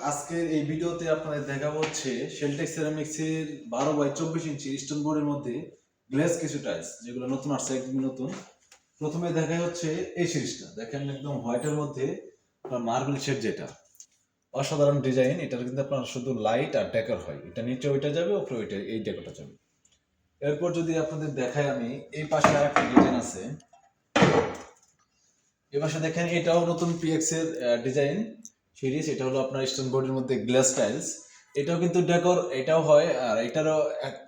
আজকের এই ভিডিওতে আপনাদের দেখাবো হচ্ছে শেলটেক সেরামিক্সের 12x24 ইঞ্চি স্টোন বোর্ডের মধ্যে গ্লেজ কিছু টাইলস যেগুলো নতুন আসছে, একদম নতুন। প্রথমে দেখাই হচ্ছে এই সিরিজটা, দেখেন একদম হোয়াইটের মধ্যে আপনার মার্বেল শেড, যেটা অসাধারণ ডিজাইন। এটার কিন্তু আপনার শুধু লাইট আর ডেকর হয়, এটা নিচে ওইটা যাবে, উপরে ওইটা এই ডেকরটা যাবে। এরপর যদি আপনাদের দেখাই আমি, এই পাশে আর একটা ডিজাইন আছে, এই পাশে দেখেন এটাও নতুন পিএক্স এর ডিজাইন সিরিজ। এটা হলো আপনার স্টোন বোর্ডের মধ্যে গ্লাস টাইলস। এটাও কিন্তু ডেকর, এটাও হয়, আর এটারও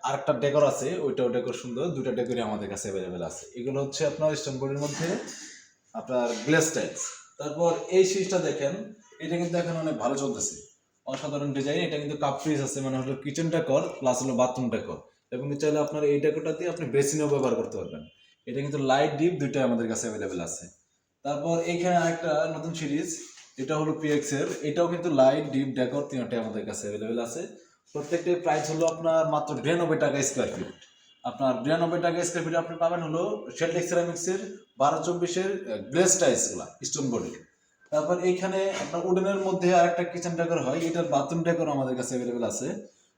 আরেকটা ডেকর আছে, ওইটাও ডেকর সুন্দর। দুইটা ডেকরই আমাদের কাছে অ্যাভেলেবেল আছে। এগুলো হচ্ছে আপনার স্টোন বোর্ডের মধ্যে আপনার গ্লাস টাইলস। তারপর এই সিরিজটা দেখেন, এটা কিন্তু এখন অনেক ভালো চলতেছে, অসাধারণ ডিজাইন। এটা কিন্তু কাপ পিস আছে, মানে হলো কিচেন ডেকর প্লাস হলো বাথরুম ডেকর, এবং চাইলে আপনার এই ডেকরটা দিয়ে আপনি বেসিনেও ব্যবহার করতে পারবেন। এটা কিন্তু লাইট ডিপ দুইটাই আমাদের কাছে অ্যাভেলেবেল আছে। তারপর এইখানে আরেকটা নতুন সিরিজ, এটা হলো পিএক্স এর। এটাও কিন্তু লাইট ডিপ ডেকর তিনটাই আমাদের কাছে অ্যাভেলেবেল আছে। প্রত্যেকটার প্রাইস হলো আপনার মাত্র 92 টাকা স্কোয়ার ফিট। আপনার 92 টাকা স্কোয়ার ফিট আপনি পাবেন হলো শেলটেক সেরামিক্স এর 12-24 এর গ্লেজ টাইলস গুলা স্টোন বোর্ডের। তারপর এইখানে আপনার উডেনের মধ্যে আরেকটা কিচেন ডেকর হয়, এটার বাথরুম ডেকর আমাদের কাছে অ্যাভেলেবেল আছে।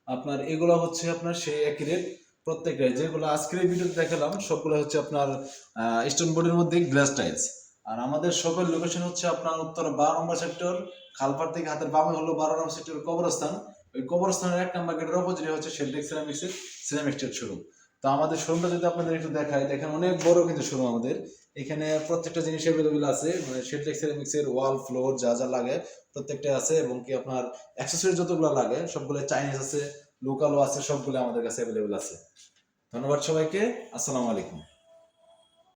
আপনার এগুলো হচ্ছে আপনার সেই একই রেট প্রত্যেকটাই। যেগুলো আজকের এই ভিডিওতে দেখালাম সবগুলো হচ্ছে আপনার স্টোন বোর্ডের মধ্যে গ্লেজ টাইলস। আর আমাদের শপের লোকেশন হচ্ছে আপনার উত্তর 12 নম্বর সেক্টর, খালপাড় থেকে হাতের বামে হলো 12 নম্বর সেক্টর কবরস্থান। ওই কবরস্থানের 1 নম্বর গেটের অপোজিটে হচ্ছে শেলটেক সেরামিক্সের সেরামিক্সের শোরুম। তো আমাদের শোরুমটা যদি আপনাদের একটু দেখায়, দেখেন অনেক বড় কিন্তু শোরুম আমাদের। এখানে প্রত্যেকটা জিনিস অ্যাভেলেবেল আছে, মানে শেলটেক সেরামিক্সের ওয়াল ফ্লোর যা যা লাগে প্রত্যেকটা আছে, এবং কি আপনার অ্যাক্সেসরি যতগুলো লাগে সবগুলো চাইনিজ আছে, লোকালও আছে, সবগুলো আমাদের কাছে অ্যাভেলেবেল আছে। ধন্যবাদ সবাইকে, আসসালামু আলাইকুম।